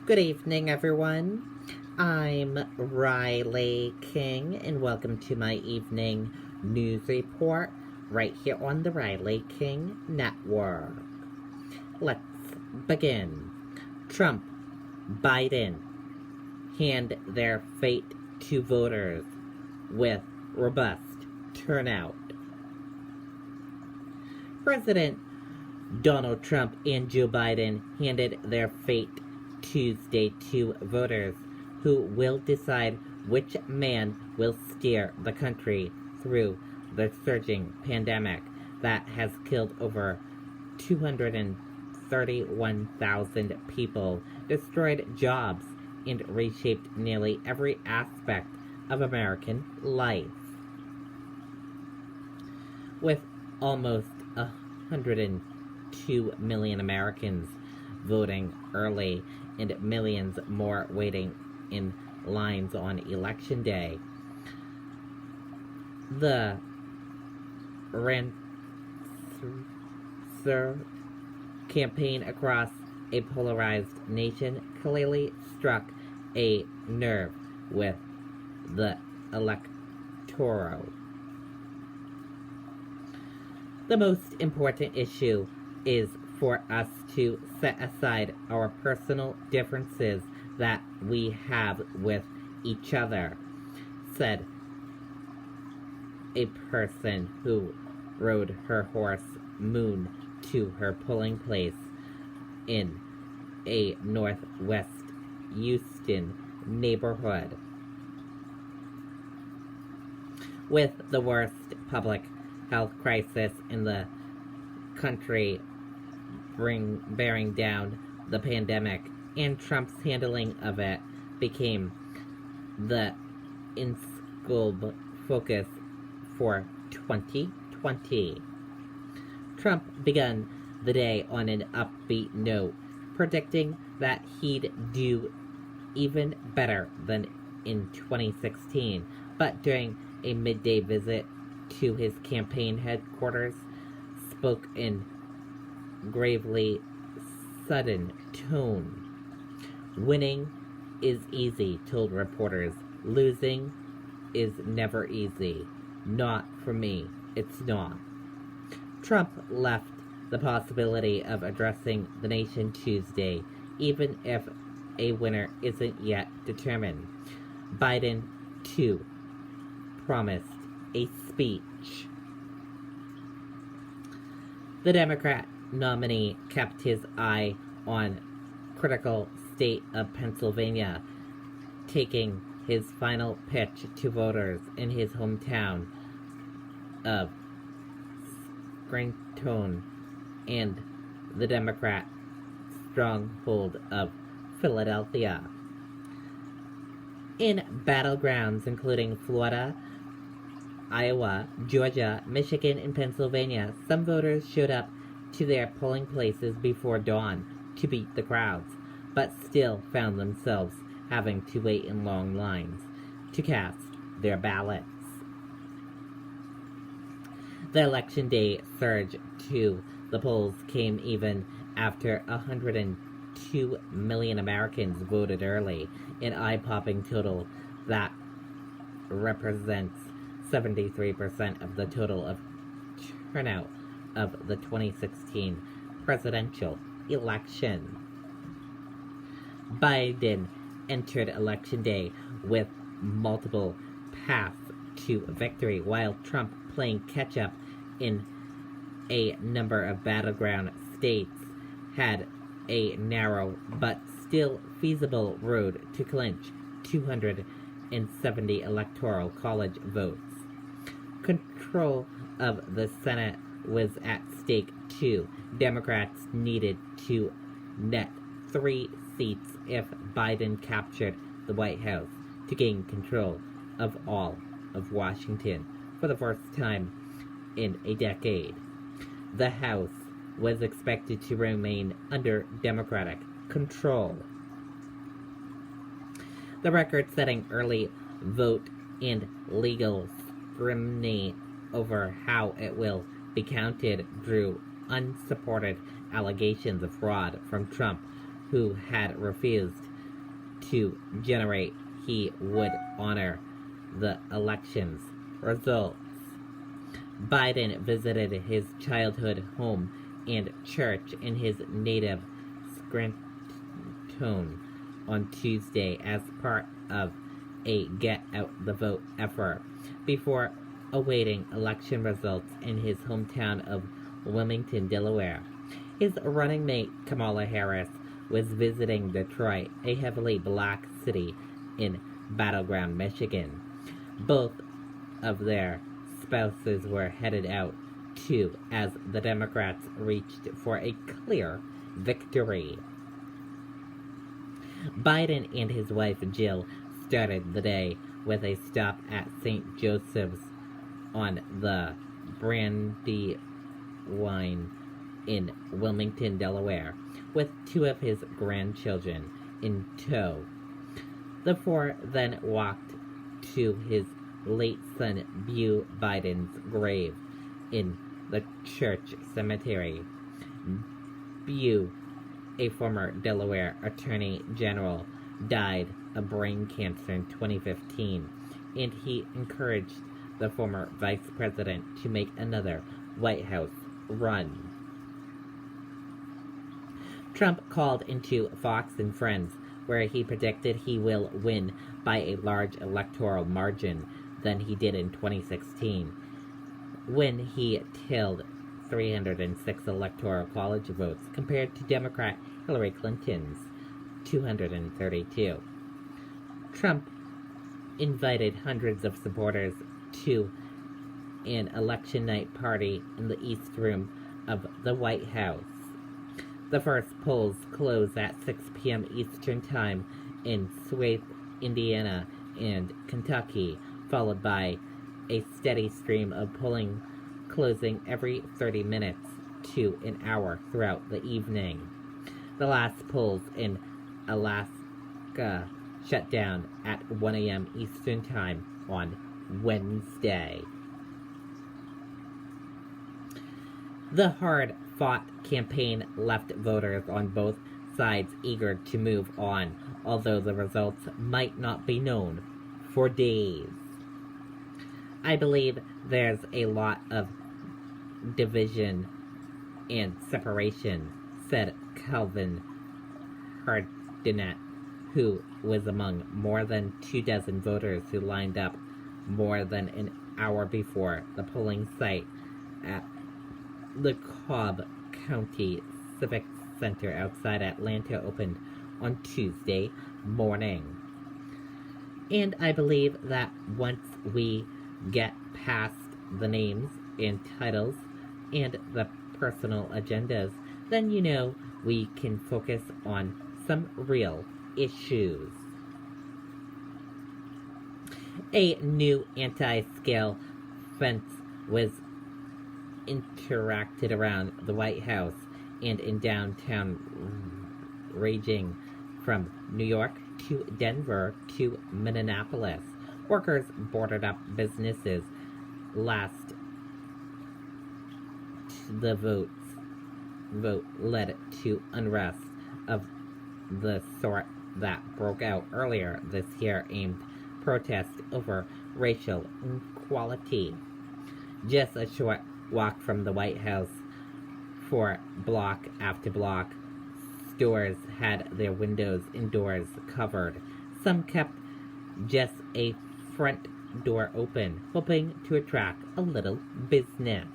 Good evening, everyone. I'm Riley King, and welcome to my evening news report right here on the Riley King Network. Let's begin. Trump, Biden hand their fate to voters with robust turnout. President Donald Trump and Joe Biden handed their fate Tuesday to voters who will decide which man will steer the country through the surging pandemic that has killed over 231,000 people, destroyed jobs, and reshaped nearly every aspect of American life. With almost 102 million Americans voting early and millions more waiting in lines on election day, the Rancer campaign across a polarized nation clearly struck a nerve with the electoral. The most important issue is for us to set aside our personal differences that we have with each other, said a person who rode her horse Moon to her polling place in a Northwest Houston neighborhood. With the worst public health crisis in the country bearing down the pandemic, and Trump's handling of it became the in-scope focus for 2020. Trump began the day on an upbeat note, predicting that he'd do even better than in 2016, but during a midday visit to his campaign headquarters, spoke in gravely sudden tone. Winning is easy, told reporters. Losing is never easy. Not for me. It's not. Trump left the possibility of addressing the nation Tuesday, even if a winner isn't yet determined. Biden, too, promised a speech. The Democrat nominee kept his eye on critical state of Pennsylvania, taking his final pitch to voters in his hometown of Scranton and the Democrat stronghold of Philadelphia. In battlegrounds including Florida, Iowa, Georgia, Michigan, and Pennsylvania, some voters showed up to their polling places before dawn to beat the crowds, but still found themselves having to wait in long lines to cast their ballots. The election day surge to the polls came even after 102 million Americans voted early, an eye-popping total that represents 73% of the total of turnout of the 2016 presidential election. Biden entered Election Day with multiple paths to victory, while Trump, playing catch-up in a number of battleground states, had a narrow but still feasible road to clinch 270 electoral college votes. Control of the Senate was at stake too. Democrats needed to net 3 seats if Biden captured the White House to gain control of all of Washington for the first time in a decade. The House was expected to remain under Democratic control. The record-setting early vote and legal scrutiny over how it will be counted drew unsupported allegations of fraud from Trump, who had refused to generate, he would honor the election's results. Biden visited his childhood home and church in his native Scranton on Tuesday as part of a get out the vote effort before awaiting election results in his hometown of Wilmington, Delaware. His running mate, Kamala Harris, was visiting Detroit, a heavily black city in battleground Michigan. Both of their spouses were headed out too as the Democrats reached for a clear victory. Biden and his wife Jill started the day with a stop at St. Joseph's on the Brandywine in Wilmington, Delaware, with two of his grandchildren in tow. The four then walked to his late son Beau Biden's grave in the church cemetery. Beau, a former Delaware Attorney General, died of brain cancer in 2015, and he encouraged the former vice president to make another White House run. Trump called into Fox and Friends, where he predicted he will win by a large electoral margin than he did in 2016, when he tailed 306 electoral college votes compared to Democrat Hillary Clinton's 232. Trump invited hundreds of supporters to an election night party in the East Room of the White House. The first polls close at 6 p.m. Eastern Time in Swaith, Indiana, and Kentucky, followed by a steady stream of polling closing every 30 minutes to an hour throughout the evening. The last polls in Alaska shut down at 1 a.m. Eastern Time on Wednesday. The hard-fought campaign left voters on both sides eager to move on, although the results might not be known for days. I believe there's a lot of division and separation, said Calvin Hardinet, who was among more than 24 voters who lined up more than an hour before the polling site at the Cobb County Civic Center outside Atlanta opened on Tuesday morning. And I believe that once we get past the names and titles and the personal agendas, then we can focus on some real issues. A new anti-scale fence was interacted around the White House and in downtown, ranging from New York to Denver to Minneapolis. Workers boarded up businesses last. The vote led to unrest of the sort that broke out earlier this year aimed protest over racial inequality. Just a short walk from the White House, for block after block, stores had their windows and doors covered. Some kept just a front door open, hoping to attract a little business.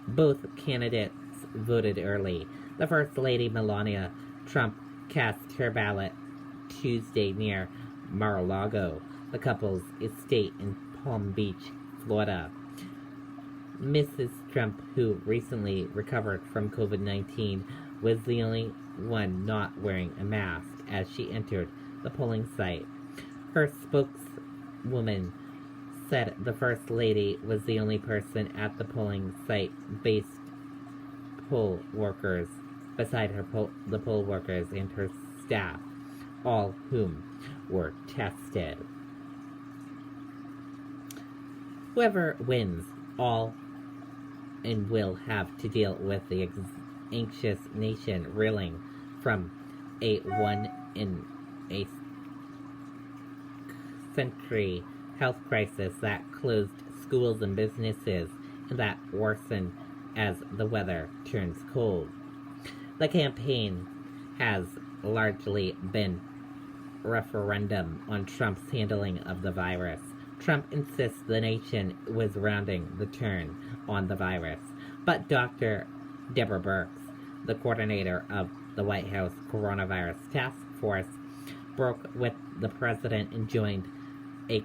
Both candidates voted early. The First Lady, Melania Trump, cast her ballot Tuesday near Mar-a-Lago, the couple's estate in Palm Beach, Florida. Mrs. Trump, who recently recovered from COVID-19, was the only one not wearing a mask as she entered the polling site. Her spokeswoman said the First Lady was the only person at the polling site based poll workers, beside the poll workers and her staff, all whom were tested. Whoever wins, all and will have to deal with the anxious nation reeling from a 1 in a century health crisis that closed schools and businesses and that worsened as the weather turns cold. The campaign has largely been referendum on Trump's handling of the virus. Trump insists the nation was rounding the turn on the virus, but Dr. Deborah Birx, the coordinator of the White House Coronavirus Task Force, broke with the president and joined a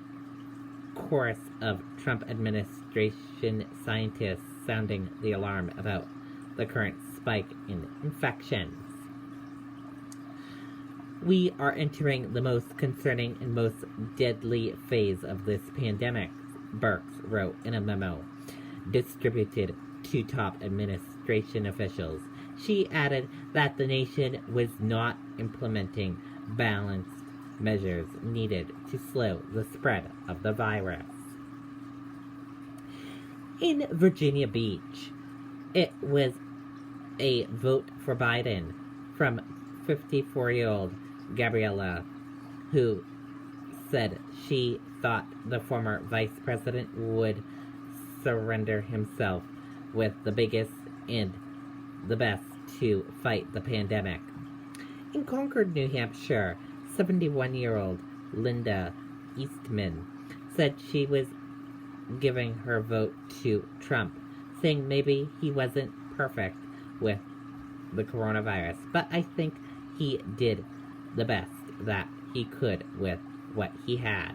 chorus of Trump administration scientists sounding the alarm about the current spike in infections. We are entering the most concerning and most deadly phase of this pandemic, Birx wrote in a memo distributed to top administration officials. She added that the nation was not implementing balanced measures needed to slow the spread of the virus. In Virginia Beach, it was a vote for Biden from 54-year-old Gabriella, who said she thought the former vice president would surrender himself with the biggest and the best to fight the pandemic. In Concord, New Hampshire, 71-year-old Linda Eastman said she was giving her vote to Trump, saying maybe he wasn't perfect with the coronavirus, but I think he did the best that he could with what he had.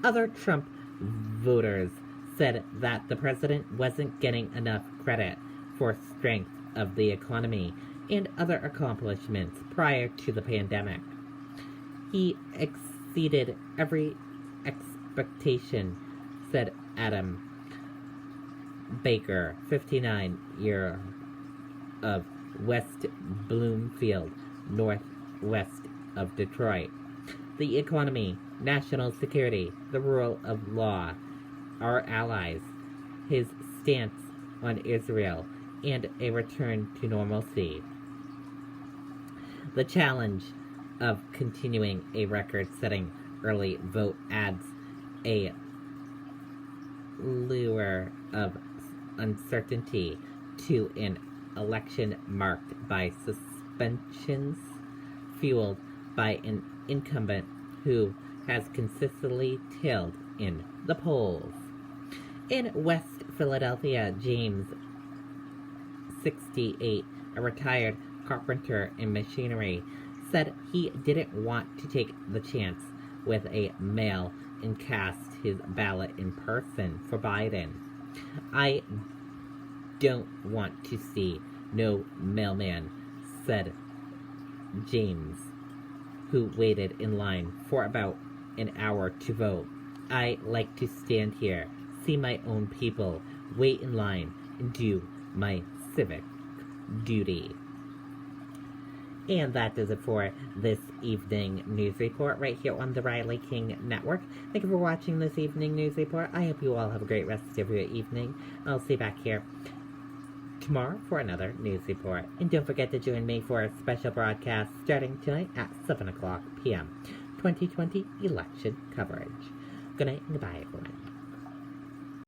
Other Trump voters said that the president wasn't getting enough credit for strength of the economy and other accomplishments prior to the pandemic. He exceeded every expectation, said Adam Baker, 59-year of West Bloomfield, northwest of Detroit. The economy, national security, the rule of law, our allies, his stance on Israel, and a return to normalcy. The challenge of continuing a record-setting early vote adds a lure of uncertainty to an election marked by suspensions, fueled by an incumbent who has consistently tailed in the polls. In West Philadelphia, James, 68, a retired carpenter in machinery, said he didn't want to take the chance with a mail and cast his ballot in person for Biden. I don't want to see no mailman, said James, who waited in line for about an hour to vote. I like to stand here, see my own people, wait in line, and do my civic duty. And that does it for this evening news report right here on the Riley King Network. Thank you for watching this evening news report. I hope you all have a great rest of your evening. I'll see you back here tomorrow for another news report. And don't forget to join me for a special broadcast starting tonight at 7 o'clock p.m. 2020 election coverage. Good night and goodbye, everyone.